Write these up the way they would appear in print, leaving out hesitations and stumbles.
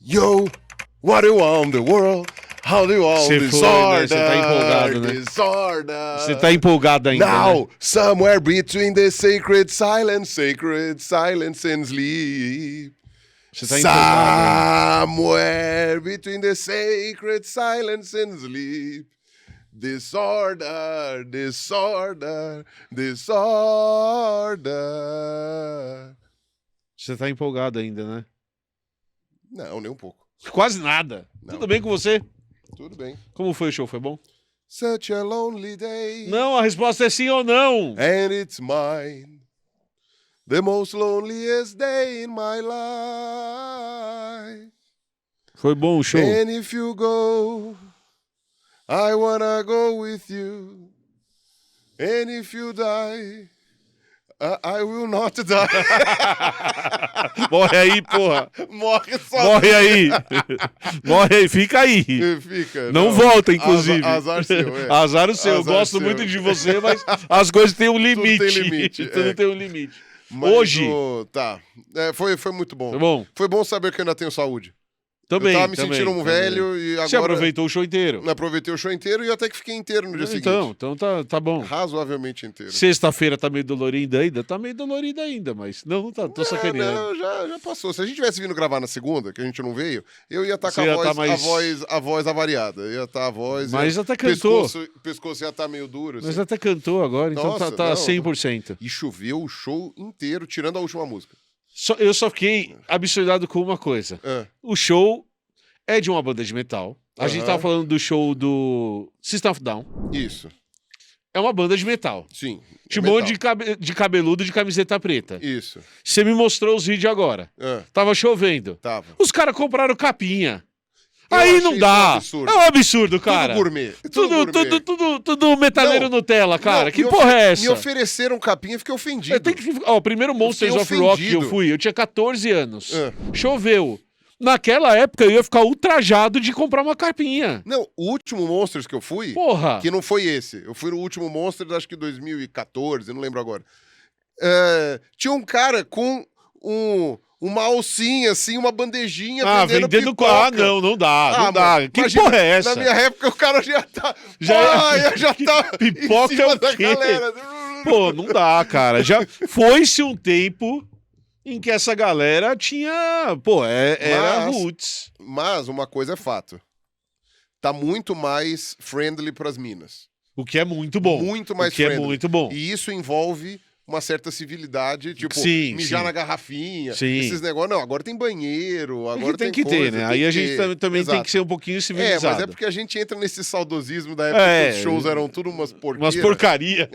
Yo, what do you want the world? How do you want disorder? Você tá empolgado, né? Disorder. Você tá empolgado ainda, Now, né? somewhere between the sacred silence and sleep. Você tá empolgado, Somewhere between the sacred silence and sleep. Disorder, disorder, disorder. Você tá empolgado ainda, né? Não, nem um pouco. Quase nada. Não. Tudo bem com você? Tudo bem. Como foi o show? Foi bom? Such a lonely day. Não, a resposta é sim ou não. And it's mine. The most loneliest day in my life. Foi bom o show? And if you go, I wanna go with you. And if you die, I will not die. Morre aí, porra. Morre só. Morre aí. Morre aí, fica aí. Fica. Não volta, inclusive. Azar seu, é. Azar o seu. Eu Azar gosto seu. muito de você, mas as coisas têm um limite. tem limite, Tudo é. tem um limite. Mas Hoje. Tá. É, foi muito bom. Foi bom? Foi bom saber que eu ainda tenho saúde. Também. Eu tava me também, sentindo um também. velho e agora... Você aproveitou o show inteiro. Aproveitei o show inteiro e até que fiquei inteiro no dia seguinte. Então tá bom. Razoavelmente inteiro. Sexta-feira tá meio dolorida ainda? Tá meio dolorida ainda, mas... Não tá, tô sacaneando. Não, já passou. Se a gente tivesse vindo gravar na segunda, que a gente não veio, eu ia estar com Você ia tá a voz avariada. Ia estar a voz... Mas até cantou. Pescoço ia estar meio duro. Assim. Mas até cantou agora, então Nossa, tá não, 100%. E choveu o show inteiro, tirando a última música. Eu só fiquei absurdado com uma coisa. O show é de uma banda de metal. A gente tava falando do show do System of a Down. Isso. É uma banda de metal. Sim. Tinha um monte de cabeludo de camiseta preta. Isso. Você me mostrou os vídeos agora. Tava chovendo. Tava. Os caras compraram capinha. Eu Aí achei não isso dá. um absurdo. É um absurdo, cara. Tudo gourmet. Tudo metaleiro Não, Nutella, cara. Não, Que porra é essa? Me ofereceram capinha e fiquei ofendido. O primeiro Monsters of Rock que eu fui, eu tinha 14 anos. Choveu. Naquela época eu ia ficar ultrajado de comprar uma capinha. Não, o último Monsters que eu fui, Porra. que não foi esse. Eu fui no último Monsters, acho que 2014, não lembro agora. Tinha um cara com uma alcinha, assim, uma bandejinha vendendo pipoca. não dá. Que imagina, porra é essa? Na minha época o cara já tá... já tá pipoca em cima é o da quê? galera. Pô, não dá, cara. Já foi-se um tempo em que essa galera tinha... Pô, era roots. Mas uma coisa é fato. Tá muito mais friendly pras minas. O que é muito bom. Muito mais o que friendly. é muito bom. E isso envolve uma certa civilidade, tipo, Sim, mijar sim. na garrafinha, Sim. esses negócios. Não, agora tem banheiro, agora tem tem que ter, coisa, né? tem Aí que a gente ter. também tem Exato. que ser um pouquinho civilizado. Mas é porque a gente entra nesse saudosismo da época que os shows eram tudo umas porqueiras. Umas porcaria.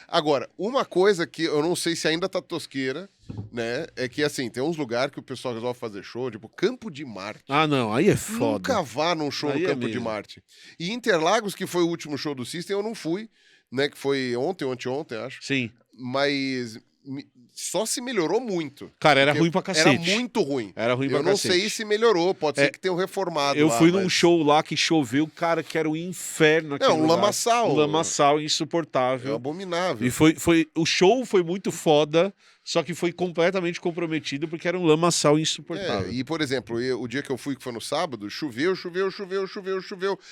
Agora, uma coisa que eu não sei se ainda tá tosqueira, né? É que, assim, tem uns lugares que o pessoal resolve fazer show, tipo Campo de Marte. Ah, não. Aí é foda. Nunca vá num show Aí no é Campo de mesmo. Marte. E Interlagos, que foi o último show do System, eu não fui, né? Que foi ontem, acho. Sim. Mas só se melhorou muito. Cara, era Porque ruim pra cacete. Era muito ruim. Era ruim pra Eu não cacete. sei se melhorou, pode ser que tenham reformado Eu lá, fui num mas- show lá que choveu, cara, que era um inferno aquele um lugar. lamaçal. Um lamaçal É insuportável. abominável. E o show foi muito foda, só que foi completamente comprometido porque era um lamaçal insuportável. E, por exemplo, o dia que eu fui, que foi no sábado, choveu.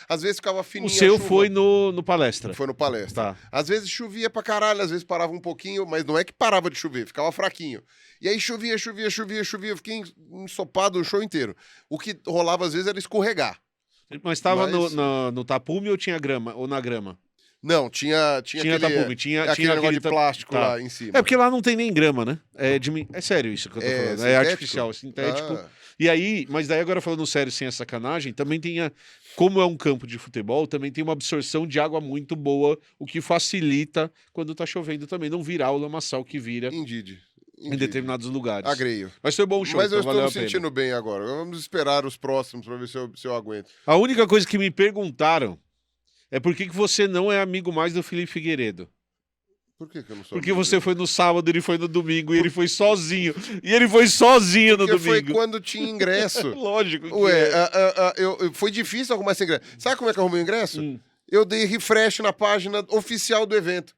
Às vezes ficava fininha O seu a chuva. foi no palestra. Foi no palestra. Tá. Às vezes chovia pra caralho, às vezes parava um pouquinho, mas não é que parava de chover, ficava fraquinho. E aí chovia, eu fiquei ensopado o show inteiro. O que rolava às vezes era escorregar. Mas tava Mas- no tapume ou tinha grama? Ou na grama? Não, tinha aquele, tapume, tinha aquele negócio aquele de plástico tá. lá em cima. É porque lá não tem nem grama, né? É sério isso que eu tô falando. É sintético? artificial, é sintético. Ah. E aí, mas daí agora falando sério, sem a sacanagem, também tem como é um campo de futebol, também tem uma absorção de água muito boa, o que facilita quando tá chovendo também, não virar o lamaçal que vira Indeed. em determinados lugares. Agreio. Mas foi bom o show, Mas eu então estou valeu me a pena. sentindo bem agora. Vamos esperar os próximos pra ver se eu aguento. A única coisa que me perguntaram é por que você não é amigo mais do Felipe Figueiredo. Por que eu não sou Porque amigo você dele? foi no sábado, ele foi no domingo, e ele foi sozinho. E ele foi sozinho no Porque foi domingo. quando tinha ingresso. Lógico que Ué, é. foi difícil arrumar esse ingresso. Sabe como é que eu arrumei o ingresso? Hum. Eu dei refresh na página oficial do evento.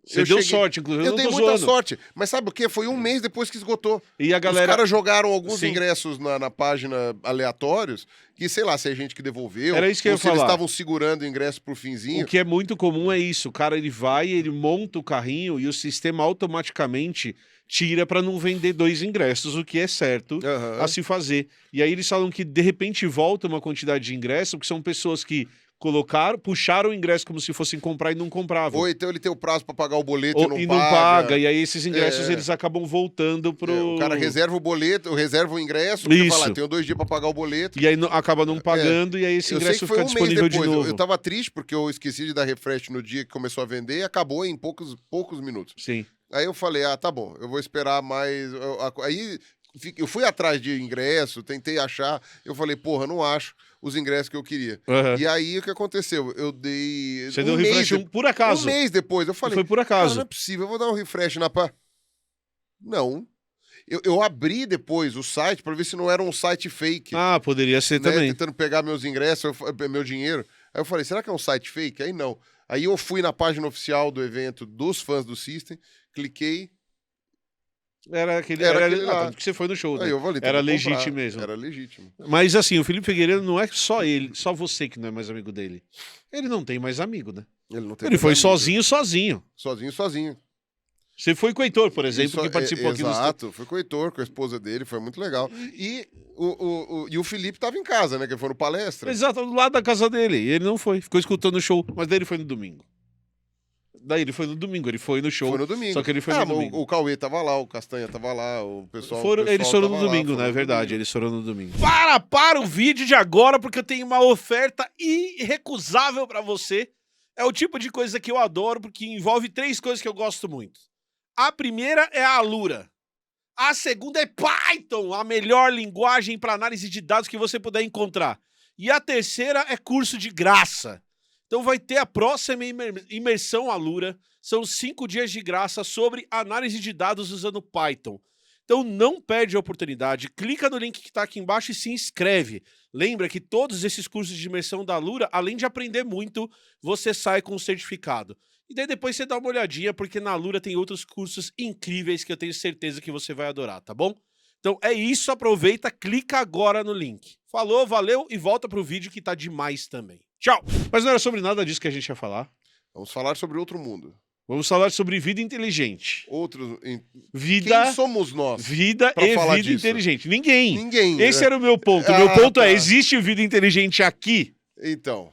Você deu sorte, inclusive. Eu não dei tô muita zoando. sorte. Mas sabe o quê? Foi um mês depois que esgotou. E a galera. Os caras jogaram alguns Sim. ingressos na página aleatórios, que sei lá, se é gente que devolveu, Era isso que eu ou ia se eles falar. estavam segurando o ingresso pro finzinho. O que é muito comum é isso. O cara ele vai, ele monta o carrinho e o sistema automaticamente tira para não vender 2 ingressos, o que é certo Aham. a se fazer. E aí eles falam que de repente volta uma quantidade de ingresso, porque são pessoas que puxaram o ingresso como se fossem comprar e não compravam. Ou então ele tem o prazo pra pagar o boleto e não não paga. E aí esses ingressos É. eles acabam voltando pro. O cara reserva o boleto, reserva o ingresso, porque Isso. fala, tenho 2 dias pra pagar o boleto. E aí acaba não pagando e aí esse Eu sei ingresso que foi fica um mês disponível depois. de novo. Eu tava triste porque eu esqueci de dar refresh no dia que começou a vender e acabou em poucos minutos. Sim. Aí eu falei, tá bom, eu vou esperar mais. Aí eu fui atrás de ingresso, tentei achar. Eu falei, porra, não acho os ingressos que eu queria. Aham. E aí o que aconteceu? Eu dei. Você deu refresh por Um acaso. mês depois, eu falei, Foi por cara, acaso. não é possível, eu vou dar um refresh na pá. Não. Eu abri depois o site pra ver se não era um site fake. Ah, poderia ser Né, também. tentando pegar meus ingressos, meu dinheiro. Aí eu falei, será que é um site fake? Aí não. Aí eu fui na página oficial do evento dos fãs do System, cliquei, Era aquele lá. tanto que você foi no show, né? aí eu falei, Era vou comprar. legítimo mesmo. Era legítimo. Mas assim, o Felipe Figueiredo não é só ele, só você que não é mais amigo dele. Ele não tem mais amigo, né? Ele não tem Ele mais foi amigo. sozinho. Sozinho. Você foi com o Heitor, por exemplo, Isso que participou aqui do... Exato, foi com o Heitor, com a esposa dele, foi muito legal. E o Felipe tava em casa, né? Que ele foi no palestra. Exato, do lado da casa dele. E ele não foi, ficou escutando o show. Mas daí ele foi no domingo. Ele foi no show. Foi no domingo. Só que ele foi no domingo. O Cauê tava lá, o Castanha tava lá, o pessoal. Eles foram no tava lá, domingo, foram né? É no verdade, domingo. eles foram no domingo. Para o vídeo de agora, porque eu tenho uma oferta irrecusável pra você. É o tipo de coisa que eu adoro, porque envolve 3 coisas que eu gosto muito. A primeira é a Alura. A segunda é Python, a melhor linguagem para análise de dados que você puder encontrar. E a terceira é curso de graça. Então vai ter a próxima imersão Alura. São 5 dias de graça sobre análise de dados usando Python. Então não perde a oportunidade, clica no link que está aqui embaixo e se inscreve. Lembra que todos esses cursos de imersão da Alura, além de aprender muito, você sai com um certificado. E daí depois você dá uma olhadinha, porque na Alura tem outros cursos incríveis que eu tenho certeza que você vai adorar, tá bom? Então é isso, aproveita, clica agora no link. Falou, valeu e volta pro vídeo que tá demais também. Tchau! Mas não era sobre nada disso que a gente ia falar. Vamos falar sobre outro mundo. Vamos falar sobre vida inteligente. Outro. Vida, Quem somos nós? vida pra e falar vida disso? inteligente. Ninguém. Ninguém. Esse né? era o meu ponto. O meu ponto tá. é, existe vida inteligente aqui? Então.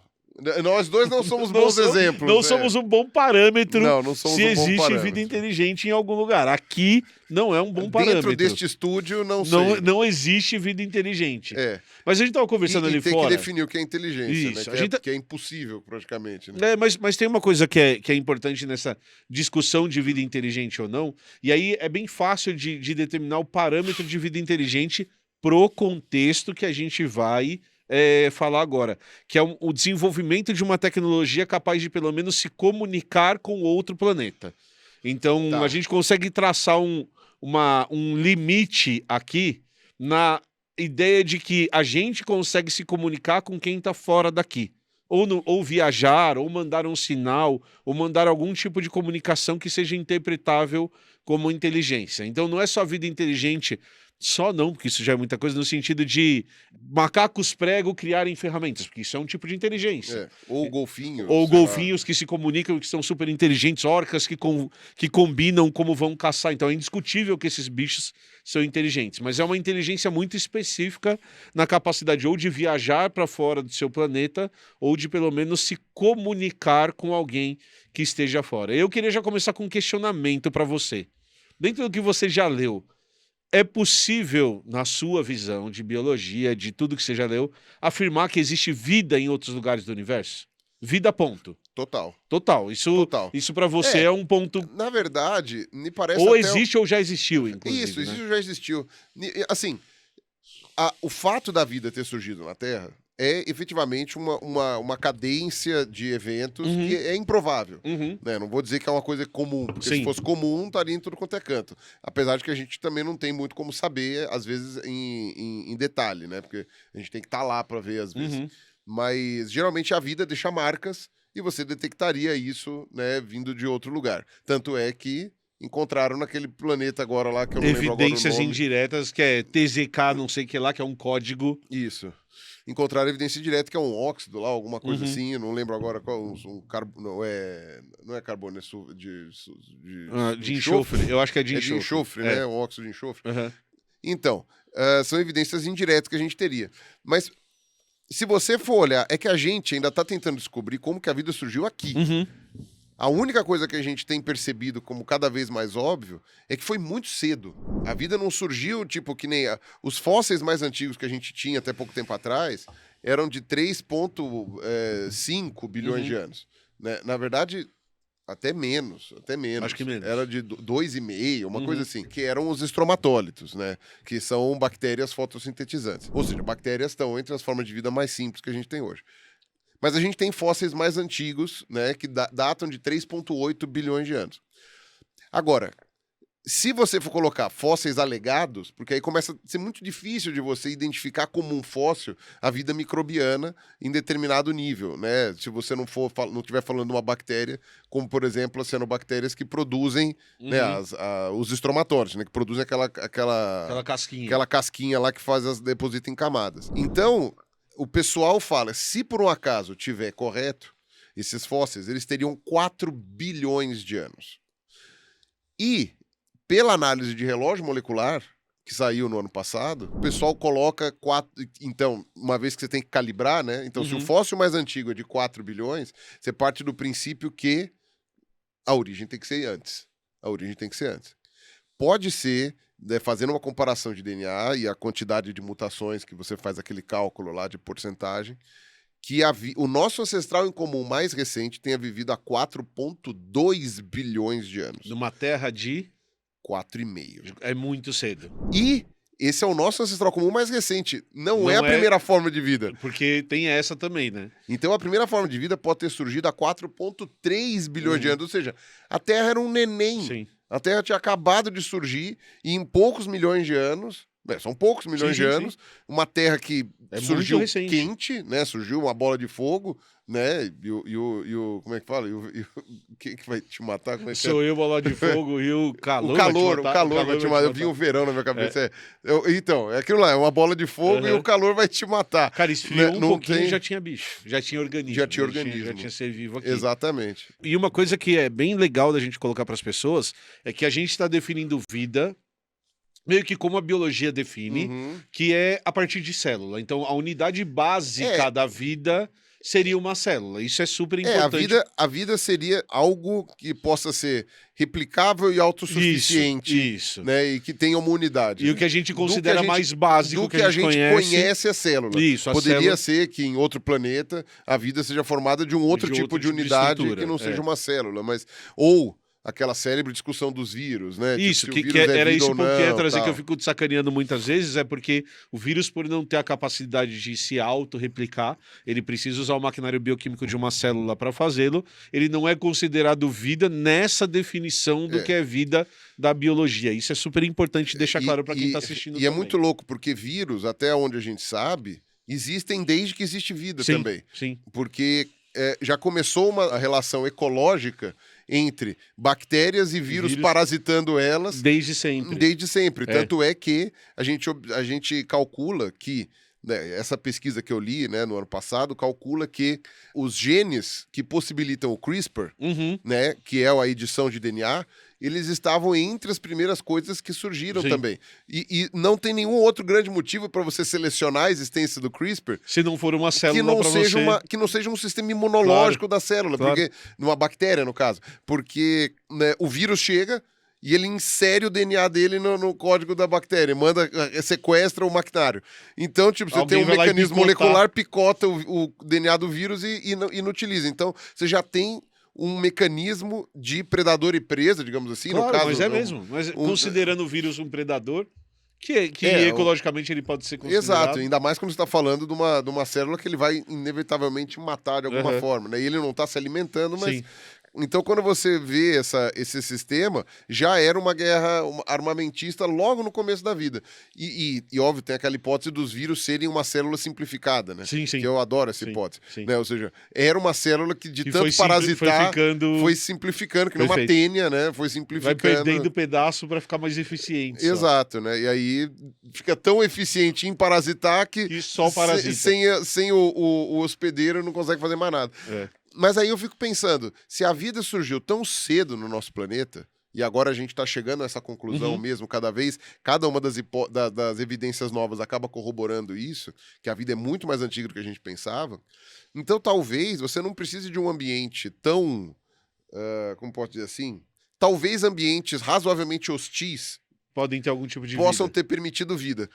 Nós dois não somos Não bons somos- exemplos. Não né? somos um bom parâmetro Não somos se um bom existe parâmetro. vida inteligente em algum lugar. Aqui não é um bom parâmetro. Dentro deste estúdio, não sei. Não existe vida inteligente. É. Mas a gente tava conversando ali tem fora. que definir o que é inteligência, Isso, né? a gente Que é impossível, praticamente. Né? Mas tem uma coisa que é importante nessa discussão de vida inteligente ou não, e aí é bem fácil de determinar o parâmetro de vida inteligente pro contexto que a gente vai falar agora, que é o desenvolvimento de uma tecnologia capaz de pelo menos se comunicar com outro planeta. Então Tá. a gente consegue traçar um limite aqui na ideia de que a gente consegue se comunicar com quem está fora daqui. Ou viajar, ou mandar um sinal, ou mandar algum tipo de comunicação que seja interpretável como inteligência. Então não é só vida inteligente, só não, porque isso já é muita coisa, no sentido de macacos prego criarem ferramentas, porque isso é um tipo de inteligência. É. Ou golfinhos. Ou sei lá. golfinhos que se comunicam, que são super inteligentes, orcas que combinam como vão caçar. Então é indiscutível que esses bichos são inteligentes, mas é uma inteligência muito específica na capacidade ou de viajar para fora do seu planeta ou de pelo menos se comunicar com alguém que esteja fora. Eu queria já começar com um questionamento para você. Dentro do que você já leu, é possível, na sua visão de biologia, de tudo que você já leu, afirmar que existe vida em outros lugares do universo? Vida, ponto. Total. Total. Total. Isso para você é um ponto... Na verdade, me parece Ou até existe ou já existiu, inclusive. Isso, né? isso já existiu. Assim, o fato da vida ter surgido na Terra é efetivamente uma cadência de eventos Uhum. que é improvável. Uhum. Né? Não vou dizer que é uma coisa comum, porque Sim. se fosse comum, estaria em tudo quanto é canto. Apesar de que a gente também não tem muito como saber, às vezes, em detalhe, né? Porque a gente tem que estar lá para ver, às vezes. Uhum. Mas, geralmente, a vida deixa marcas e você detectaria isso, né, vindo de outro lugar. Tanto é que encontraram naquele planeta agora lá, que eu não lembro agora o Evidências nome. indiretas, que é TZK, não sei o que lá, que é um código. Isso. Encontraram evidência direta, que é um óxido lá, alguma coisa Uhum. assim, eu não lembro agora qual, não é carbono, é De enxofre. Eu acho que é de É enxofre. de enxofre, É. né? Um óxido de enxofre. Aham. Então, são evidências indiretas que a gente teria. Mas, se você for olhar, é que a gente ainda está tentando descobrir como que a vida surgiu aqui. Uhum. A única coisa que a gente tem percebido como cada vez mais óbvio é que foi muito cedo. A vida não surgiu, tipo, que nem... Os fósseis mais antigos que a gente tinha até pouco tempo atrás eram de 3,5 bilhões de anos. Né? Na verdade, até menos. Acho que menos. Era de 2,5, uma coisa assim, que eram os estromatólitos, né? Que são bactérias fotossintetizantes. Ou seja, bactérias estão entre as formas de vida mais simples que a gente tem hoje. Mas a gente tem fósseis mais antigos, né, que datam de 3,8 bilhões de anos. Agora, se você for colocar fósseis alegados, porque aí começa a ser muito difícil de você identificar como um fóssil a vida microbiana em determinado nível, né? Se você não estiver falando de uma bactéria, como por exemplo as cianobactérias que produzem né, os estromatórios, né, que produzem aquela casquinha. aquela casquinha lá que deposita em camadas. Então, o pessoal fala, se por um acaso tiver correto, esses fósseis, eles teriam 4 bilhões de anos. E, pela análise de relógio molecular, que saiu no ano passado, o pessoal coloca 4... Então, uma vez que você tem que calibrar, né? Então, se o fóssil mais antigo é de 4 bilhões, você parte do princípio que a origem tem que ser antes. Pode ser... fazendo uma comparação de DNA e a quantidade de mutações que você faz aquele cálculo lá de porcentagem, que o nosso ancestral em comum mais recente tenha vivido há 4,2 bilhões de anos. Numa terra de... 4,5. É muito cedo. E esse é o nosso ancestral comum mais recente. Não é a primeira forma de vida. Porque tem essa também, né? Então a primeira forma de vida pode ter surgido há 4,3 bilhões de anos. Ou seja, a Terra era um neném. Sim. A Terra tinha acabado de surgir e em poucos milhões de anos, são poucos milhões de anos, uma Terra que surgiu quente, né? Surgiu uma bola de fogo, né? E o como é que fala? O que vai te matar? Como é que Sou eu, bola de fogo, e o calor o calor vai te matar. Eu vi um verão na minha cabeça. Então, é aquilo lá, é uma bola de fogo e o calor vai te matar. Cara, esfriou Né? um pouquinho e já tinha bicho. Já tinha organismo. Já tinha ser vivo aqui. Exatamente. E uma coisa que é bem legal da gente colocar para as pessoas é que a gente está definindo vida meio que como a biologia define, que é a partir de célula. Então, a unidade básica da vida seria uma célula. Isso é super importante. A vida seria algo que possa ser replicável e autossuficiente. Isso. Né, e que tenha uma unidade. E o que a gente considera mais básico do que a gente conhece a célula. Isso, Poderia ser que em outro planeta a vida seja formada de um outro tipo de unidade que não seja uma célula, mas... Ou aquela célebre discussão dos vírus, né? Isso, tipo, que era isso ou que eu ia trazer, tal. que eu fico sacaneando muitas vezes, é porque o vírus, por não ter a capacidade de se auto-replicar, ele precisa usar o maquinário bioquímico de uma célula para fazê-lo, ele não é considerado vida nessa definição do que é vida da biologia. Isso é super importante deixar claro para quem está assistindo também. É muito louco, porque vírus, até onde a gente sabe, existem desde que existe vida também. Sim. Porque já começou uma relação ecológica entre bactérias e vírus parasitando elas desde sempre. Tanto é que a gente calcula que, né, essa pesquisa que eu li, né, no ano passado, calcula que os genes que possibilitam o CRISPR, né, que é a edição de DNA, eles estavam entre as primeiras coisas que surgiram também. E não tem nenhum outro grande motivo para você selecionar a existência do CRISPR se não for uma célula que não seja um sistema imunológico da célula, porque numa bactéria, no caso. Porque, né, o vírus chega e ele insere o DNA dele no código da bactéria, sequestra o maquinário. Então, tipo, você tem um mecanismo molecular, picota o DNA do vírus e inutiliza. Então, você já tem um mecanismo de predador e presa, digamos assim, claro, no caso. Mas é mesmo. Mas considerando o vírus um predador, que ecologicamente ele pode ser considerado. Exato, ainda mais quando você está falando de uma célula que ele vai inevitavelmente matar de alguma forma. Né? E ele não está se alimentando, mas Então, quando você vê esse sistema, já era uma guerra armamentista logo no começo da vida. E óbvio, tem aquela hipótese dos vírus serem uma célula simplificada, né? Sim, sim. Que eu adoro essa Sim, hipótese. sim. Né? Ou seja, era uma célula que de E tanto parasitar foi simplificando, que nem uma Perfeito. tênia, né? Foi Vai simplificando. perdendo pedaço para ficar mais eficiente. só. Exato, né? E aí fica tão eficiente em parasitar que E só parasita. sem o hospedeiro não consegue fazer mais nada. É. Mas aí eu fico pensando, se a vida surgiu tão cedo no nosso planeta, e agora a gente está chegando a essa conclusão mesmo, cada uma das evidências novas acaba corroborando isso, que a vida é muito mais antiga do que a gente pensava, então talvez você não precise de um ambiente tão, como posso dizer assim, talvez ambientes razoavelmente hostis Podem ter algum tipo de possam vida. ter permitido vida.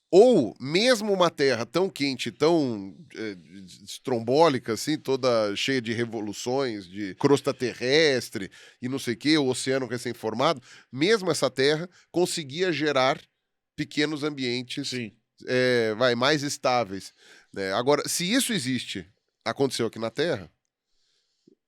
Ou mesmo uma terra tão quente, tão estrombólica, assim, toda cheia de revoluções, de crosta terrestre e não sei o quê, o oceano recém-formado, mesmo essa terra conseguia gerar pequenos ambientes Sim. mais estáveis. Né? Agora, se isso aconteceu aqui na Terra,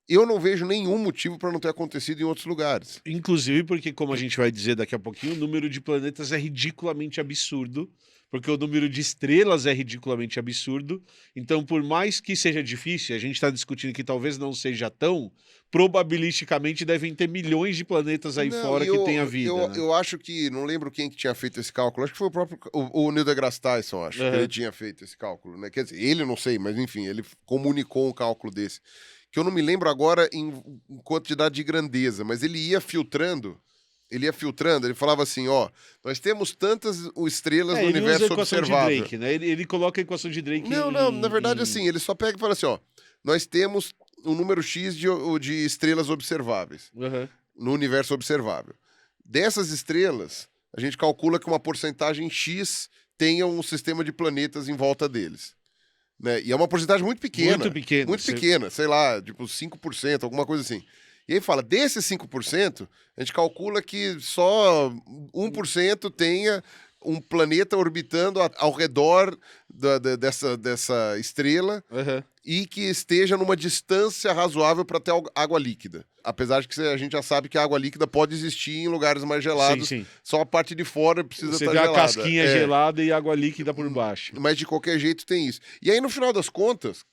eu não vejo nenhum motivo para não ter acontecido em outros lugares. Inclusive porque, como a gente vai dizer daqui a pouquinho, o número de planetas é ridiculamente absurdo, porque o número de estrelas é ridiculamente absurdo. Então, por mais que seja difícil, a gente está discutindo que talvez não seja tão, probabilisticamente devem ter milhões de planetas aí fora que tenha vida. Né? Eu acho que, não lembro quem que tinha feito esse cálculo, acho que foi o próprio o Neil deGrasse Tyson, acho, que ele tinha feito esse cálculo. Né? Quer dizer, ele não sei, mas enfim, ele comunicou um cálculo desse. Que eu não me lembro agora em quantidade de grandeza, mas ele ia filtrando, ele falava assim, ó, nós temos tantas estrelas no universo observável. De Drake, né? Ele coloca a equação de Drake Não, na verdade assim, ele só pega e fala assim, ó, nós temos um número X de estrelas observáveis no universo observável. Dessas estrelas, a gente calcula que uma porcentagem X tenha um sistema de planetas em volta deles. Né? E é uma porcentagem muito pequena. Muito pequena, sei lá, tipo 5%, alguma coisa assim. E aí fala, desses 5%, a gente calcula que só 1% tenha um planeta orbitando ao redor dessa estrela e que esteja numa distância razoável para ter água líquida. Apesar de que a gente já sabe que a água líquida pode existir em lugares mais gelados, só a parte de fora precisa estar gelada. Você vê a casquinha gelada e água líquida por baixo. Mas de qualquer jeito tem isso. E aí, no final das contas,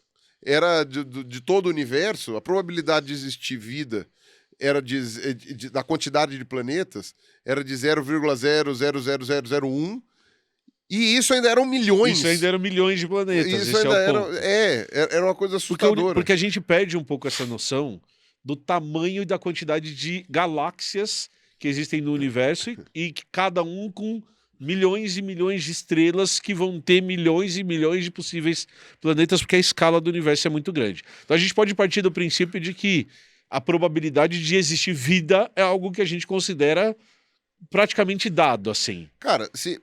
era de todo o universo, a probabilidade de existir vida era da quantidade de planetas era de 0,00001, e isso ainda eram milhões. Isso ainda eram milhões de planetas. Isso ainda era uma coisa assustadora. Porque a gente perde um pouco essa noção do tamanho e da quantidade de galáxias que existem no universo e cada um com milhões e milhões de estrelas que vão ter milhões e milhões de possíveis planetas, porque a escala do universo é muito grande. Então a gente pode partir do princípio de que a probabilidade de existir vida é algo que a gente considera praticamente dado, assim. Cara, se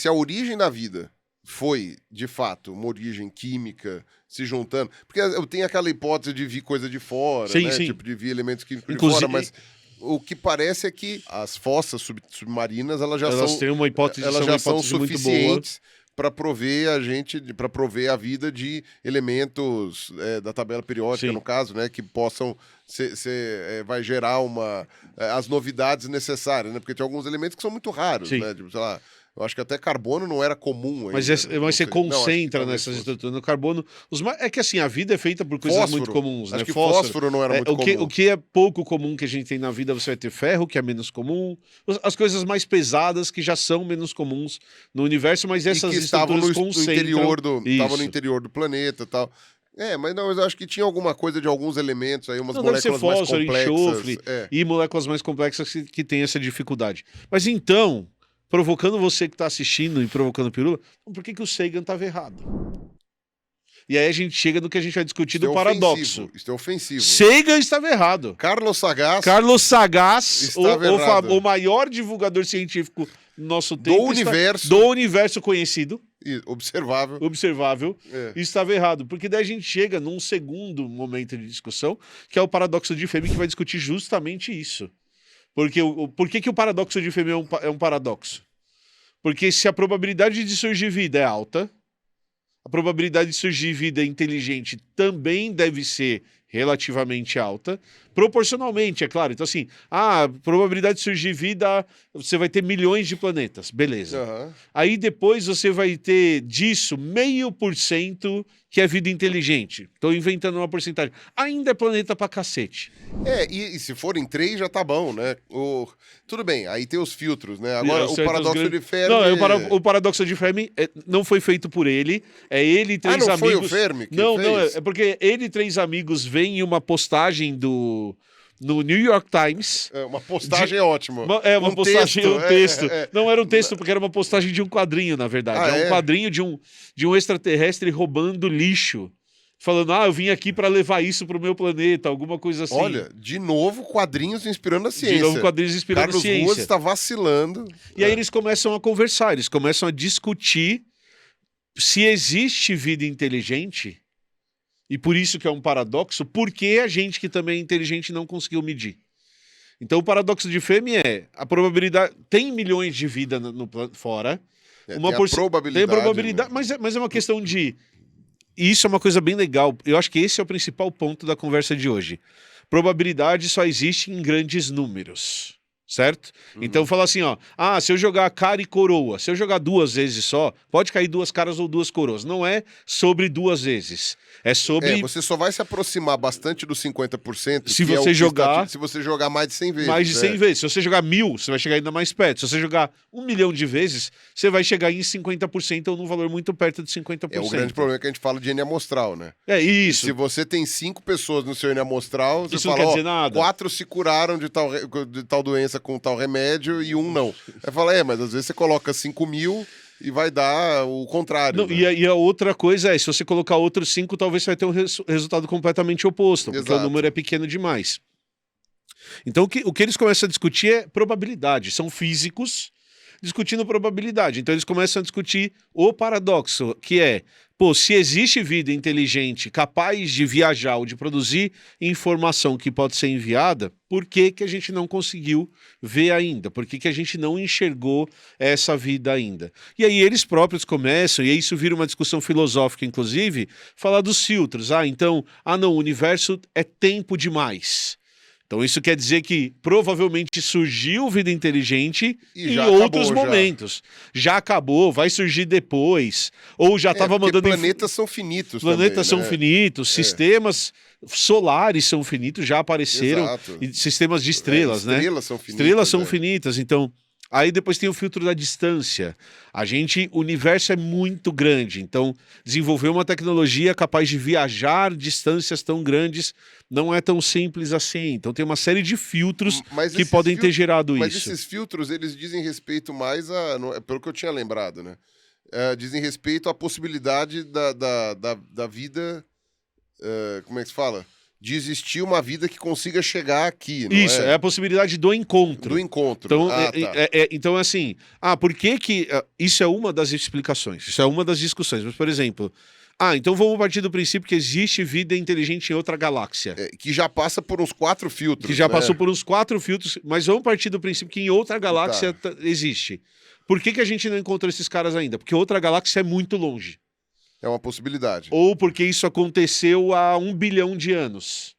a origem da vida foi, de fato, uma origem química se juntando... Porque eu tenho aquela hipótese de vir coisa de fora, né? Tipo, de vir elementos químicos de fora, mas o que parece é que as fossas submarinas, elas têm uma hipótese, são suficientes para prover a vida de elementos da tabela periódica, no caso, né? Que possam vai gerar as novidades necessárias, né? Porque tem alguns elementos que são muito raros, né? Tipo, sei lá, eu acho que até carbono não era comum ainda. Mas você concentra nessas estruturas. No carbono... É que assim, a vida é feita por coisas muito comuns, acho né? que fósforo não era muito comum. O que é pouco comum que a gente tem na vida, você vai ter ferro, que é menos comum. As coisas mais pesadas que já são menos comuns no universo, mas essas estruturas concentram... Estavam no interior do planeta e tal. Mas eu acho que tinha alguma coisa de alguns elementos aí, umas moléculas mais complexas. Enxofre, e moléculas mais complexas que tem essa dificuldade. Mas então... Provocando você que está assistindo e provocando o Pirula, por que o Sagan estava errado? E aí a gente chega no que a gente vai discutir do paradoxo. Isso é ofensivo. Sagan estava errado. Carlos Sagas o maior divulgador científico do nosso tempo, do universo conhecido, observável, estava errado. Porque daí a gente chega num segundo momento de discussão, que é o paradoxo de Fermi, que vai discutir justamente isso. Porque por que o paradoxo de Fermi é um paradoxo? Porque se a probabilidade de surgir vida é alta, a probabilidade de surgir vida inteligente também deve ser relativamente alta, proporcionalmente, é claro. Então, assim, a probabilidade de surgir vida, você vai ter milhões de planetas, beleza. Aham. Aí depois você vai ter disso 0,5% que é vida inteligente. Estou inventando uma porcentagem. Ainda é planeta pra cacete. E se forem 3 já tá bom, né? Tudo bem, aí tem os filtros, né? Agora, o Certos paradoxo grandes- de Fermi... Não, o paradoxo de Fermi não foi feito por ele. É ele e três não amigos. foi o Fermi que Não, fez? é porque ele e 3 amigos veem em uma postagem no New York Times. É, uma postagem ótima. Uma postagem, texto, um texto. é. Não era um texto, porque era uma postagem de um quadrinho, na verdade. Ah, é um é? quadrinho de um extraterrestre roubando lixo. Falando, eu vim aqui para levar isso pro meu planeta, alguma coisa assim. Olha, de novo, quadrinhos inspirando a ciência. De novo, quadrinhos inspirando Carlos a ciência. Ruas está vacilando. E aí eles começam a conversar, eles começam a discutir se existe vida inteligente, e por isso que é um paradoxo, por que a gente que também é inteligente não conseguiu medir. Então o paradoxo de Fermi é, a probabilidade, tem milhões de vida fora, Tem a probabilidade. tem probabilidade, né? mas é uma questão de... E isso é uma coisa bem legal, eu acho que esse é o principal ponto da conversa de hoje. Probabilidade só existe em grandes números. Certo? Então fala assim, se eu jogar cara e coroa, se eu jogar 2 vezes só, pode cair 2 caras ou 2 coroas. Não é sobre 2 vezes. É sobre... Você só vai se aproximar bastante dos 50% Se que é o você que jogar- se você jogar mais de 100 vezes. mais de 100 vezes. Se você jogar 1000, você vai chegar ainda mais perto. Se você jogar 1 milhão de vezes, você vai chegar em 50% ou num valor muito perto de 50%. É o grande problema que a gente fala de N amostral, né? É isso. Se você tem 5 pessoas no seu N amostral, você Isso não fala, quer dizer nada. 4 se curaram de tal doença com tal remédio e 1 não. Aí fala, mas às vezes você coloca 5.000 e vai dar o contrário. Não, né? e a outra coisa é, se você colocar outros 5, talvez você vai ter um resultado completamente oposto, porque o Exato. número é pequeno demais. Então, o que eles começam a discutir é probabilidade. São físicos discutindo probabilidade. Então, eles começam a discutir o paradoxo, que é, se existe vida inteligente capaz de viajar ou de produzir informação que pode ser enviada, por que a gente não conseguiu ver ainda? Por que a gente não enxergou essa vida ainda? E aí eles próprios começam, e aí isso vira uma discussão filosófica, inclusive, falar dos filtros. O universo é tempo demais. Então isso quer dizer que provavelmente surgiu vida inteligente E em já outros acabou, momentos. Já acabou, vai surgir depois. Ou já estava porque mandando... planetas são finitos Planetas também, são né? finitos, sistemas solares são finitos, já apareceram. Exato. E sistemas de estrelas, né? Estrelas são finitas. Estrelas são né? finitas, então... Aí depois tem o filtro da distância. O universo é muito grande, então desenvolver uma tecnologia capaz de viajar distâncias tão grandes não é tão simples assim. Então tem uma série de filtros Mas que esses podem ter gerado Mas isso. esses filtros, eles dizem respeito mais pelo que eu tinha lembrado, né? Dizem respeito à possibilidade da vida... como é que se fala? De existir uma vida que consiga chegar aqui, não Isso, é a possibilidade do encontro. Do encontro. Então, tá. então assim, por que isso é uma das explicações, isso é uma das discussões. Mas, por exemplo, então vamos partir do princípio que existe vida inteligente em outra galáxia. Que já passa por uns 4 filtros. Que já né? passou por uns 4 filtros, mas vamos partir do princípio que em outra galáxia existe. Por que a gente não encontrou esses caras ainda? Porque outra galáxia é muito longe. É uma possibilidade. Ou porque isso aconteceu há 1 bilhão de anos.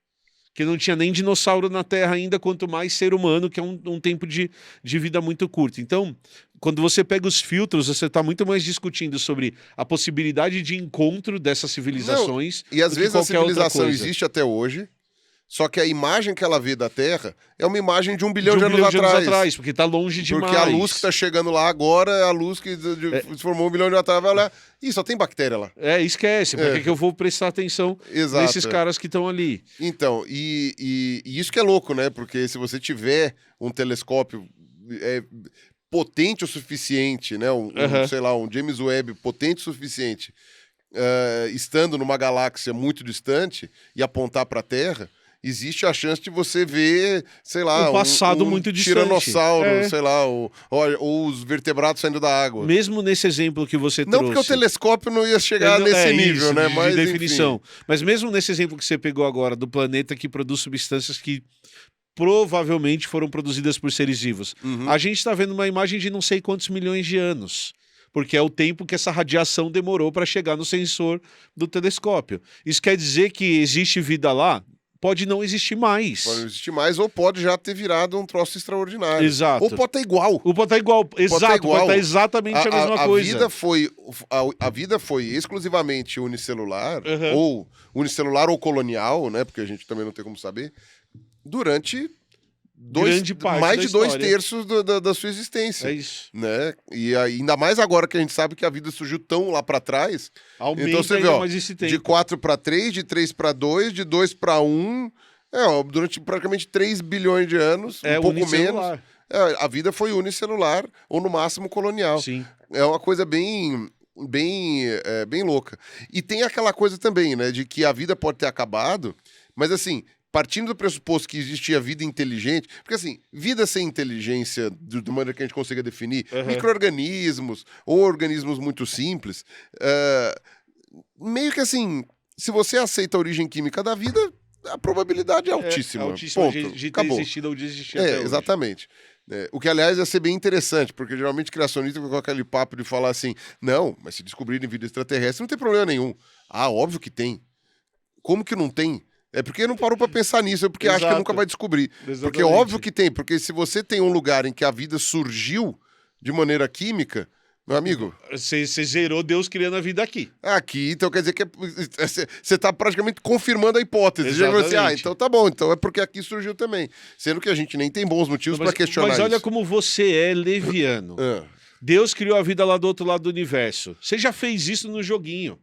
Que não tinha nem dinossauro na Terra ainda, quanto mais ser humano, que é um tempo de vida muito curto. Então, quando você pega os filtros, você está muito mais discutindo sobre a possibilidade de encontro dessas civilizações. E às do que vezes a qualquer outra civilização coisa. existe até hoje, só que a imagem que ela vê da Terra é uma imagem de 1 De bilhão de 1 anos bilhão de anos atrás. atrás, porque está longe demais. Porque a luz que está chegando lá agora é a luz que se formou 1 bilhão de anos atrás. Vai olhar, só tem bactéria lá. Esquece. Por que eu vou prestar atenção Exato. nesses caras que estão ali? Então, e isso que é louco, né? Porque se você tiver um telescópio potente o suficiente, né? Sei lá, um James Webb potente o suficiente, estando numa galáxia muito distante e apontar para a Terra, existe a chance de você ver, sei lá, Um passado muito distante. tiranossauro, sei lá, ou os vertebrados saindo da água. Mesmo nesse exemplo que você Não trouxe. porque o telescópio não ia chegar nesse nível, isso, né? de definição. Mas mesmo nesse exemplo que você pegou agora, do planeta que produz substâncias que provavelmente foram produzidas por seres vivos, a gente está vendo uma imagem de não sei quantos milhões de anos. Porque é o tempo que essa radiação demorou para chegar no sensor do telescópio. Isso quer dizer que existe vida lá? pode não existir mais. Pode não existir mais, ou pode já ter virado um troço extraordinário. Exato. Ou pode estar igual. O pode estar igual. Exato, igual. pode estar exatamente a mesma coisa. A vida foi exclusivamente unicelular, Uhum. ou unicelular ou colonial, né? Porque a gente também não tem como saber, durante Grande parte mais da de 2 história. terços da sua existência. É isso. Né? E ainda mais agora que a gente sabe que a vida surgiu tão lá pra trás. Aumenta Então você vê, ainda ó, mais esse tempo. de 4 para 3, de 3 para 2, de 2 para 1, durante praticamente 3 bilhões de anos, um pouco menos. unicelular. A vida foi unicelular ou no máximo colonial. Sim. É uma coisa bem louca. E tem aquela coisa também, né, de que a vida pode ter acabado, mas assim, partindo do pressuposto que existia vida inteligente, porque assim, vida sem inteligência, de maneira que a gente consiga definir, Uhum. micro-organismos ou organismos muito simples, meio que assim, se você aceita a origem química da vida, a probabilidade é altíssima. altíssima Ponto. de ter Acabou. existido ou de existir até hoje. Exatamente. O que, aliás, ia ser bem interessante, porque geralmente criacionista com aquele papo de falar assim, não, mas se descobrirem vida extraterrestre, não tem problema nenhum. Ah, óbvio que tem. Como que não tem? É porque não parou pra pensar nisso, é porque acha que Exato. nunca vai descobrir. Porque Exatamente. é óbvio que tem, porque se você tem um lugar em que a vida surgiu de maneira química, meu amigo, Você zerou Deus criando a vida aqui. aqui, então quer dizer que você tá praticamente confirmando a hipótese. Já vai assim, Exatamente. então tá bom, então é porque aqui surgiu também. Sendo que a gente nem tem bons motivos pra questionar mas olha isso. como você é leviano. Ah, Deus criou a vida lá do outro lado do universo. Você já fez isso no joguinho.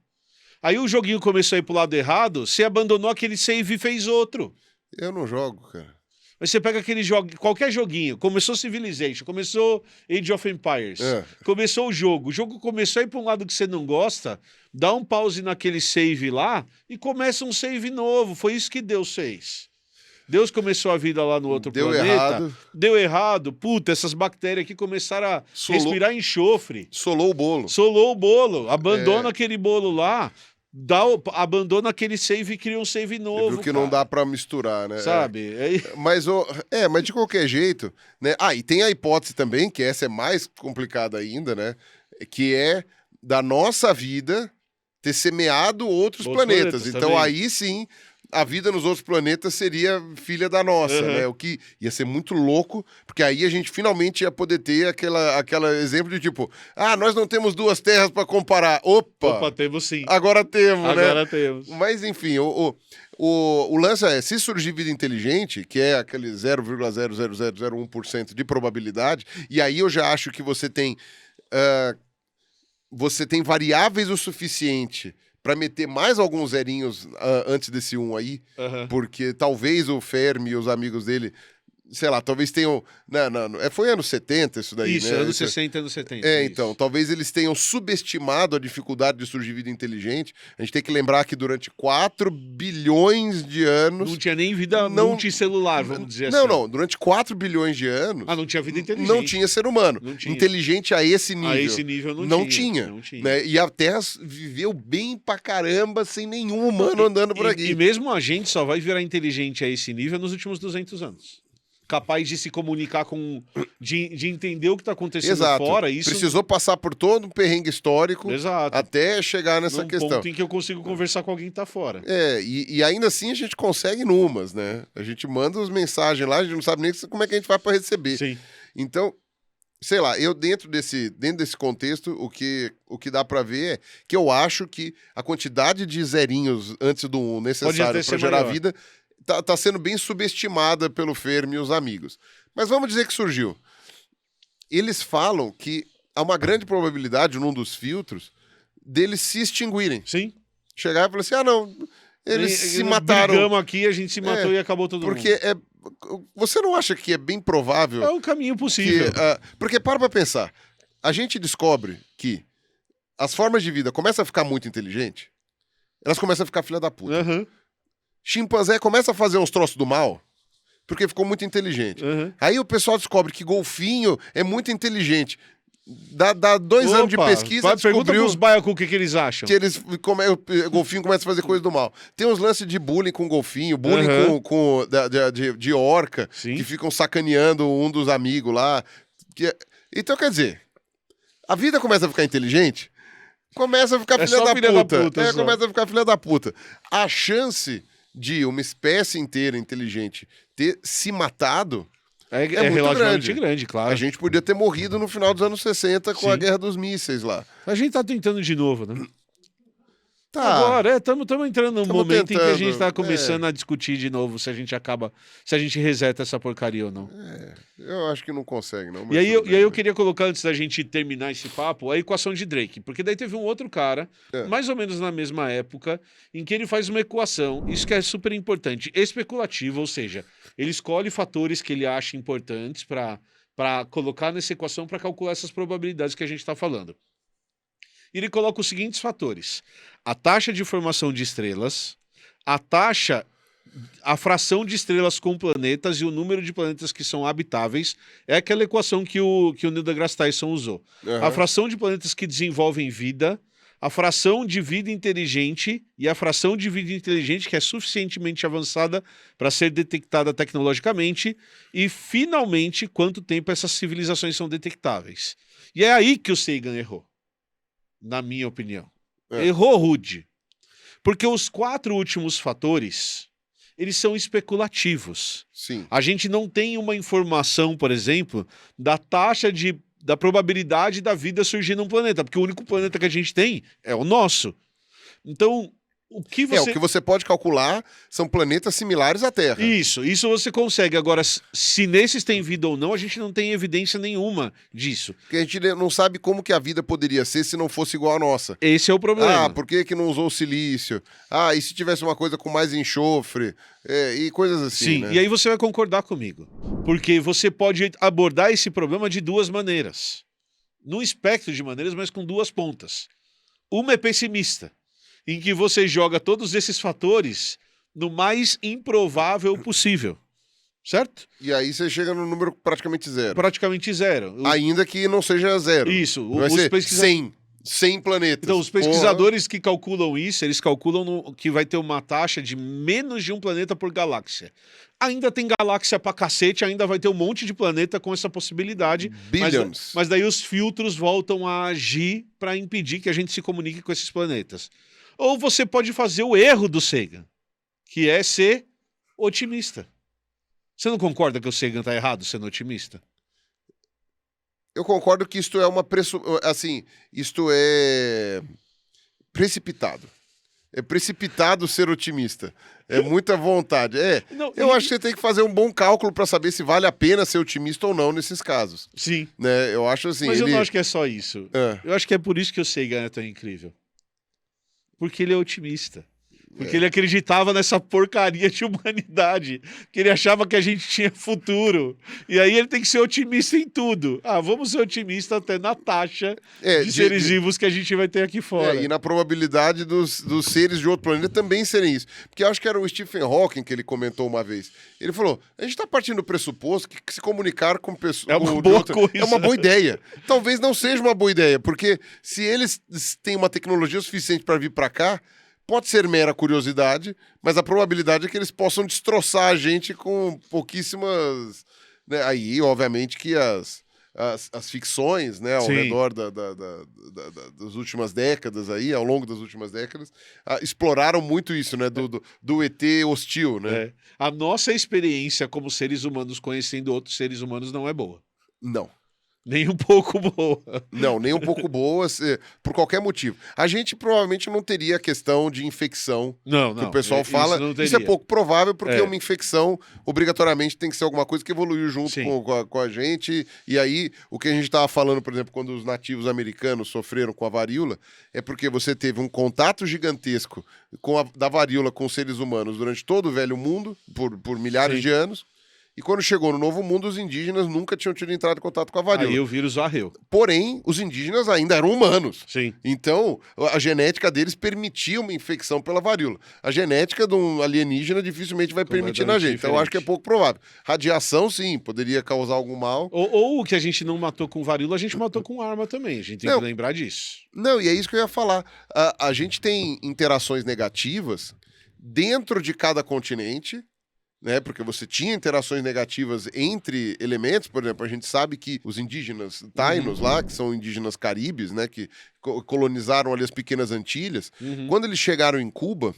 Aí o joguinho começou a ir pro lado errado, você abandonou aquele save e fez outro. eu não jogo, cara. Mas você pega aquele jogo, qualquer joguinho, começou Civilization, começou Age of Empires, começou o jogo começou a ir para um lado que você não gosta, dá um pause naquele save lá e começa um save novo. Foi isso que Deus fez. Deus começou a vida lá no outro Deu planeta, errado. deu errado, puta, essas bactérias aqui começaram a respirar enxofre, Solou o bolo. solou o bolo, abandona aquele bolo lá, abandona aquele save e cria um save novo, Viu que cara. não dá pra misturar, né? Sabe? Mas de qualquer jeito, né? E tem a hipótese também, que essa é mais complicada ainda, né? Que é da nossa vida ter semeado outros planetas. Então também. aí sim, a vida nos outros planetas seria filha da nossa, né? O que ia ser muito louco, porque aí a gente finalmente ia poder ter aquela exemplo de tipo, nós não temos 2 terras pra comparar. Opa, temos sim. Agora temos, né? Agora temos. Mas, enfim, o lance é, se surgir vida inteligente, que é aquele 0,00001% de probabilidade, e aí eu já acho que você tem variáveis o suficiente para meter mais alguns zerinhos antes desse 1 aí, porque talvez o Fermi e os amigos dele, sei lá, talvez tenham... foi anos 70 isso daí, Isso, né? anos 60, anos 70. isso. Então, talvez eles tenham subestimado a dificuldade de surgir vida inteligente. A gente tem que lembrar que durante 4 bilhões de anos... Não tinha nem vida multicelular, vamos dizer assim. Não, durante 4 bilhões de anos... Não tinha vida inteligente. Não tinha ser humano. Não tinha. Inteligente a esse nível. A esse nível Não tinha. Né? E a Terra viveu bem pra caramba, sem nenhum humano andando por aqui. E mesmo a gente só vai virar inteligente a esse nível nos últimos 200 anos. Capaz de se comunicar de entender o que está acontecendo Exato. fora. Isso Precisou passar por todo um perrengue histórico até chegar nessa num questão. ponto em que eu consigo conversar com alguém que está fora. E ainda assim a gente consegue numas, né? A gente manda as mensagens lá, a gente não sabe nem como é que a gente vai para receber. Sim. Então, sei lá, eu dentro desse contexto, o que dá para ver é que eu acho que a quantidade de zerinhos antes do 1 necessário para gerar maior. vida tá sendo bem subestimada pelo Fermi e os amigos. Mas vamos dizer que surgiu. Eles falam que há uma grande probabilidade, num dos filtros, deles se extinguirem. Sim. Chegar e falar assim, não, eles se mataram. Brigamos aqui, a gente se matou e acabou todo mundo. Porque você não acha que é bem provável... É o caminho possível. Porque para pra pensar, a gente descobre que as formas de vida começam a ficar muito inteligentes, elas começam a ficar filha da puta. Chimpanzé começa a fazer uns troços do mal porque ficou muito inteligente. Aí o pessoal descobre que golfinho é muito inteligente. Dá 2 anos de pesquisa, pergunta descobriu pros baiacu o que eles acham. que o golfinho começa a fazer coisa do mal. Tem uns lances de bullying com golfinho, bullying de orca, Sim. que ficam sacaneando um dos amigos lá. Então, quer dizer, a vida começa a ficar inteligente, começa a ficar filha da puta. Começa a ficar filha da puta. A chance de uma espécie inteira inteligente ter se matado, É muito relativamente grande, claro. a gente podia ter morrido no final dos anos 60 com a Sim. Guerra dos Mísseis lá. A gente tá tentando de novo, né? Tá. Agora, estamos entrando num Tamo momento em que a gente tentando, está começando a discutir de novo se a gente reseta essa porcaria ou não. Eu acho que não consegue, não. E mas aí, tudo bem, eu né? queria colocar, antes da gente terminar esse papo, a equação de Drake. Porque daí teve um outro cara, mais ou menos na mesma época, em que ele faz uma equação, isso que é super importante, especulativa, ou seja, ele escolhe fatores que ele acha importantes para colocar nessa equação para calcular essas probabilidades que a gente está falando. E ele coloca os seguintes fatores: a taxa de formação de estrelas, a fração de estrelas com planetas e o número de planetas que são habitáveis. É aquela equação que o Neil deGrasse Tyson usou. A fração de planetas que desenvolvem vida, a fração de vida inteligente e a fração de vida inteligente que é suficientemente avançada para ser detectada tecnologicamente e, finalmente, quanto tempo essas civilizações são detectáveis. E é aí que o Sagan errou, na minha opinião. Errou rude. Porque os 4 últimos fatores, eles são especulativos. Sim. A gente não tem uma informação, por exemplo, da da probabilidade da vida surgir num planeta, porque o único planeta que a gente tem é o nosso. Então, o que você pode calcular são planetas similares à Terra. Isso você consegue. Agora, se nesses tem vida ou não, a gente não tem evidência nenhuma disso. Porque a gente não sabe como que a vida poderia ser se não fosse igual à nossa. Esse é o problema. Ah, por que não usou silício? Ah, e se tivesse uma coisa com mais enxofre? E coisas assim, Sim, né? E aí você vai concordar comigo. Porque você pode abordar esse problema de 2 maneiras. Num espectro de maneiras, mas com 2 pontas. Uma é pessimista, em que você joga todos esses fatores no mais improvável possível. Certo? E aí você chega no número praticamente zero. Praticamente zero. Ainda que não seja zero. Isso. Vai ser 100 planetas. Então, os pesquisadores que calculam isso, eles calculam que vai ter uma taxa de menos de um planeta por galáxia. Ainda tem galáxia pra cacete, ainda vai ter um monte de planeta com essa possibilidade. Billions. Mas daí os filtros voltam a agir para impedir que a gente se comunique com esses planetas. Ou você pode fazer o erro do Sagan, que é ser otimista. Você não concorda que o Sagan tá errado sendo otimista? Eu concordo que isto é isto é precipitado. É precipitado ser otimista. É muita vontade. Eu acho que você tem que fazer um bom cálculo para saber se vale a pena ser otimista ou não nesses casos. Sim. Né? Eu acho assim. Mas eu não acho que é só isso. Eu acho que é por isso que o Sagan é tão incrível. Porque ele é otimista. Porque ele acreditava nessa porcaria de humanidade. Que ele achava que a gente tinha futuro. E aí ele tem que ser otimista em tudo. Vamos ser otimistas até na taxa de seres vivos que a gente vai ter aqui fora. E na probabilidade dos seres de outro planeta também serem isso. Porque eu acho que era o Stephen Hawking que ele comentou uma vez. Ele falou, a gente está partindo do pressuposto que se comunicar com pessoas... É uma boa coisa. É uma boa ideia. Talvez não seja uma boa ideia, porque se eles têm uma tecnologia suficiente para vir para cá, pode ser mera curiosidade, mas a probabilidade é que eles possam destroçar a gente com pouquíssimas... Né? Aí, obviamente, que as ficções, né, ao redor das últimas décadas, aí, ao longo das últimas décadas, exploraram muito isso, né, do ET hostil. Né? A nossa experiência como seres humanos conhecendo outros seres humanos não é boa. Não. Nem um pouco boa. Não, nem um pouco boa, por qualquer motivo. A gente provavelmente não teria a questão de infecção que o pessoal fala. Isso é pouco provável, porque uma infecção obrigatoriamente tem que ser alguma coisa que evoluiu junto com a gente. E aí, o que a gente estava falando, por exemplo, quando os nativos americanos sofreram com a varíola, é porque você teve um contato gigantesco da varíola com seres humanos durante todo o velho mundo, por milhares de anos. E quando chegou no Novo Mundo, os indígenas nunca tinham tido entrado em contato com a varíola. Aí o vírus varreu. Porém, os indígenas ainda eram humanos. Sim. Então, a genética deles permitia uma infecção pela varíola. A genética de um alienígena dificilmente vai permitir na gente. Então, eu acho que é pouco provável. Radiação, sim, poderia causar algum mal. Ou o que a gente não matou com varíola, a gente matou com arma também. A gente tem que lembrar disso. Não, e é isso que eu ia falar. A gente tem interações negativas dentro de cada continente, né? Porque você tinha interações negativas entre elementos. Por exemplo, a gente sabe que os indígenas tainos lá, que são indígenas caribes, né, que colonizaram ali as pequenas Antilhas, quando eles chegaram em Cuba,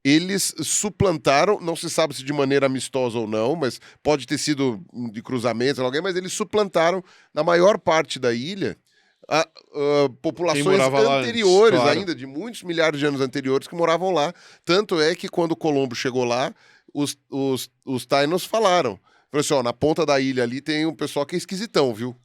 eles suplantaram, não se sabe se de maneira amistosa ou não, mas pode ter sido de cruzamento, alguém, mas eles suplantaram na maior parte da ilha populações morava lá anteriores antes, claro. ainda, de muitos milhares de anos anteriores que moravam lá. Tanto é que quando Colombo chegou lá, os Tainos falaram assim, ó, na ponta da ilha ali tem um pessoal que é esquisitão, viu?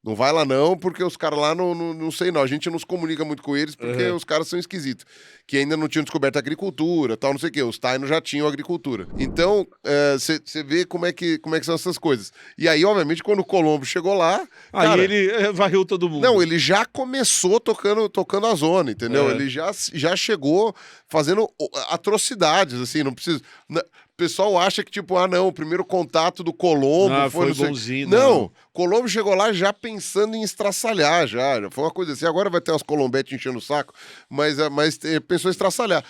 Não vai lá não, porque os caras lá não sei não. A gente não se comunica muito com eles porque os caras são esquisitos. Que ainda não tinham descoberto a agricultura, tal, não sei o quê. Os Tainos já tinham agricultura. Então, você vê como é que são essas coisas. E aí, obviamente, quando o Colombo chegou lá... Aí cara, ele varreu todo mundo. Não, ele já começou tocando a zona, entendeu? Ele já chegou fazendo atrocidades, assim, não precisa... O pessoal acha que, tipo, não, o primeiro contato do Colombo foi não sei... bonzinho. Não, Colombo chegou lá já pensando em estraçalhar, já foi uma coisa assim. Agora vai ter umas colombetes enchendo o saco, mas pensou em estraçalhar.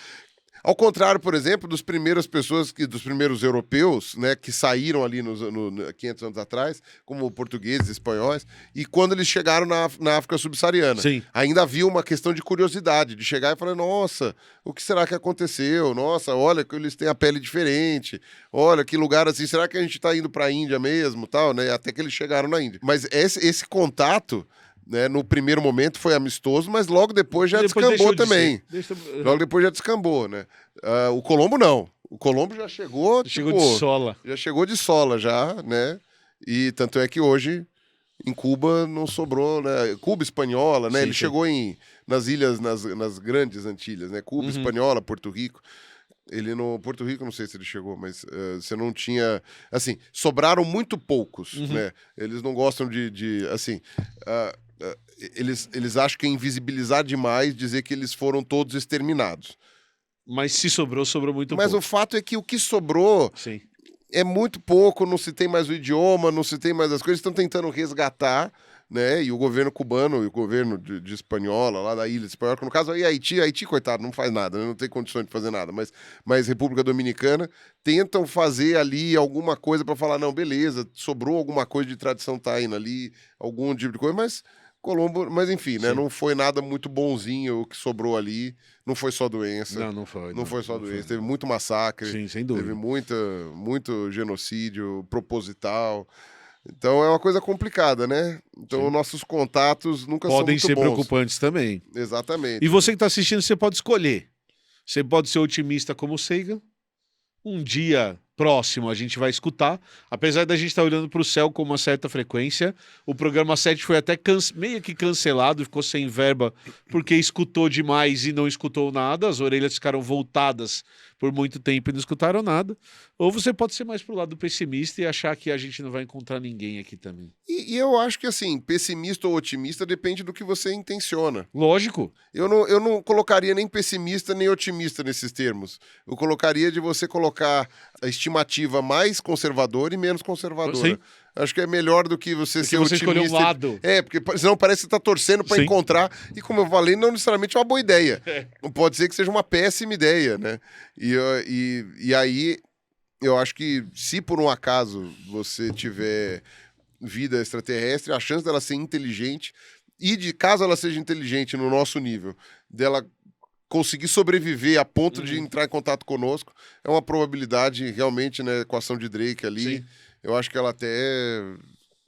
Ao contrário, por exemplo, dos primeiros europeus, né, que saíram ali 500 anos atrás, como portugueses, espanhóis, e quando eles chegaram na África subsaariana. Sim. Ainda havia uma questão de curiosidade, de chegar e falar, nossa, o que será que aconteceu? Nossa, olha que eles têm a pele diferente, olha que lugar assim, será que a gente está indo para a Índia mesmo, tal, né? Até que eles chegaram na Índia. Mas esse contato... Né, no primeiro momento foi amistoso, mas logo depois já descambou também. Logo depois já descambou, né? O Colombo não. O Colombo já chegou... Chegou de sola. Já chegou de sola, já, né? E tanto é que hoje, em Cuba, não sobrou, né? Cuba espanhola, né? Sim, Ele chegou nas ilhas, nas grandes Antilhas, né? Cuba espanhola, Porto Rico. Porto Rico, não sei se ele chegou, mas você não tinha... Assim, sobraram muito poucos, né? Eles não gostam assim... Eles acham que é invisibilizar demais dizer que eles foram todos exterminados. Mas se sobrou muito Mas pouco. o fato é que o que sobrou Sim. é muito pouco, não se tem mais o idioma, não se tem mais as coisas, estão tentando resgatar, né? E o governo cubano e o governo de Espanhola, lá da ilha espanhola, no caso aí Haiti, coitado, não faz nada, né? Não tem condições de fazer nada, mas República Dominicana tentam fazer ali alguma coisa para falar, não, beleza, sobrou alguma coisa de tradição taína ali, algum tipo de coisa, mas Colombo, mas enfim, né? Não foi nada muito bonzinho o que sobrou ali. Não foi só doença. Não foi. Não foi só doença. Teve muito massacre. Sim, sem dúvida. Teve muito genocídio proposital. Então é uma coisa complicada, né? Então nossos contatos nunca são muito bons. Podem ser preocupantes também. Exatamente. E você que está assistindo, você pode escolher. Você pode ser otimista como o Sagan. Um dia próximo a gente vai escutar. Apesar da gente estar olhando para o céu com uma certa frequência, o programa 7 foi até meio que cancelado, ficou sem verba, porque escutou demais e não escutou nada. As orelhas ficaram voltadas por muito tempo e não escutaram nada. Ou você pode ser mais pro lado pessimista e achar que a gente não vai encontrar ninguém aqui também. E eu acho que, assim, pessimista ou otimista depende do que você intenciona. Lógico. Eu não colocaria nem pessimista nem otimista nesses termos. Eu colocaria de você colocar a estimativa mais conservadora e menos conservadora. Sim. Acho que é melhor do que você ser você otimista. escolher um lado. Porque senão parece que você tá torcendo para Sim. encontrar. E como eu falei, não necessariamente é uma boa ideia. Não pode ser que seja uma péssima ideia, né? E aí, eu acho que se por um acaso você tiver vida extraterrestre, a chance dela ser inteligente e caso ela seja inteligente no nosso nível, dela conseguir sobreviver a ponto de entrar em contato conosco, é uma probabilidade realmente, né, equação de Drake ali. Sim. Eu acho que ela até,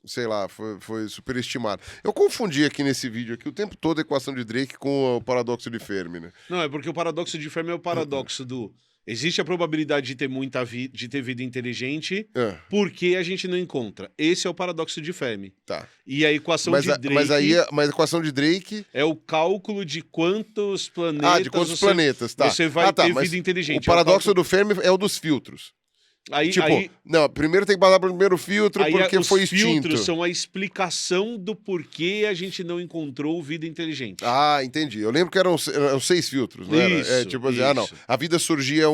sei lá, foi superestimada. Eu confundi aqui nesse vídeo aqui o tempo todo a equação de Drake com o paradoxo de Fermi, né? Não, é porque o paradoxo de Fermi é o paradoxo do... Existe a probabilidade de ter de ter vida inteligente, porque a gente não encontra. Esse é o paradoxo de Fermi. Tá. E a equação de Drake... Mas a equação de Drake... É o cálculo de quantos planetas... de quantos planetas, tá. Você vai ter mas vida inteligente. O paradoxo do Fermi é o dos filtros. Não, primeiro tem que passar pelo primeiro filtro porque foi extinto. Os filtros são a explicação do porquê a gente não encontrou vida inteligente. Ah, entendi. Eu lembro que eram 6 filtros, né? Isso, tipo assim, não. A vida surgia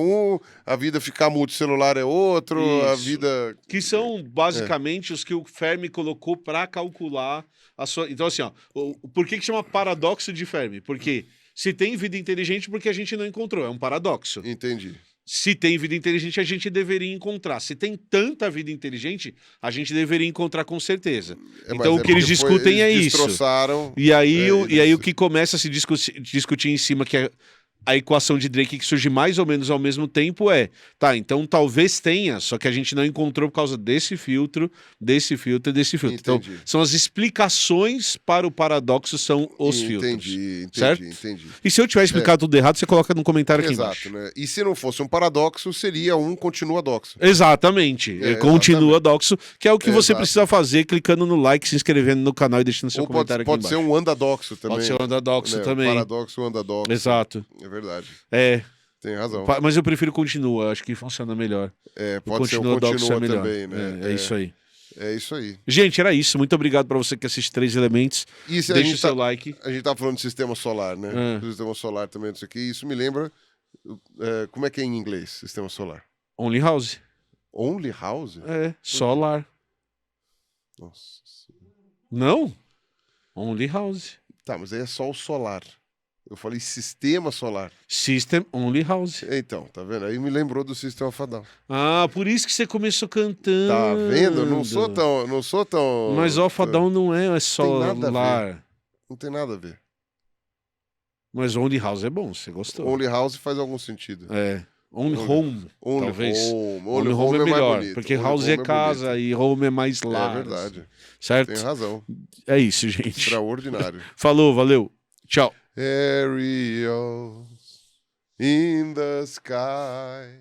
a vida ficar multicelular é outro, isso. A vida... Que são, basicamente, os que o Fermi colocou para calcular a sua... Então, assim, ó, por que chama paradoxo de Fermi? Porque se tem vida inteligente, porque a gente não encontrou. É um paradoxo. Entendi. Se tem vida inteligente, a gente deveria encontrar. Se tem tanta vida inteligente, a gente deveria encontrar com certeza. Então, o que eles discutem é isso. Destroçaram... E aí o que começa a se discutir em cima, que é a equação de Drake que surge mais ou menos ao mesmo tempo tá, então talvez tenha, só que a gente não encontrou por causa desse filtro e desse filtro. Então, Entendi. são as explicações para o paradoxo, são os filtros. Entendi, certo? entendi. E se eu tiver explicado tudo errado, você coloca no comentário aqui Exato, embaixo. né? E se não fosse um paradoxo, seria um continua doxo. Exatamente. É, Continua doxo, que é o que você Exato. precisa fazer clicando no like, se inscrevendo no canal e deixando seu Ou comentário pode aqui ser embaixo. um andadoxo também. Pode ser um andadoxo né? também. Paradoxo, andadoxo. Exato. É verdade. Tem razão. Mas eu prefiro continua, acho que funciona melhor. Pode ser um Continua doxo continua é melhor. também, né? É isso aí. É isso aí. Gente, era isso. Muito obrigado para você que assiste 3 Elementos. E se Deixa o seu like. A gente tá falando de sistema solar, né? Do sistema solar também, não sei o que. Isso me lembra... como é que é em inglês, sistema solar? Only House. Only House? Solar. Nossa. Não? Only House. Tá, mas aí é só o solar. Eu falei sistema solar. System Only House. Então, tá vendo? Aí me lembrou do System of a Down. Ah, por isso que você começou cantando. Tá vendo? Não sou tão... Mas Off a Down não é nada a solar. Não tem nada a ver. Mas Only House é bom, você gostou. Only House faz algum sentido. Only Home, Only talvez. Home. Only Home é mais melhor, bonito. porque Only House Home é casa bonito. e Home é mais lar. É verdade. Certo? Tem razão. É isso, gente. Extraordinário. Falou, valeu. Tchau. Aerials in the sky.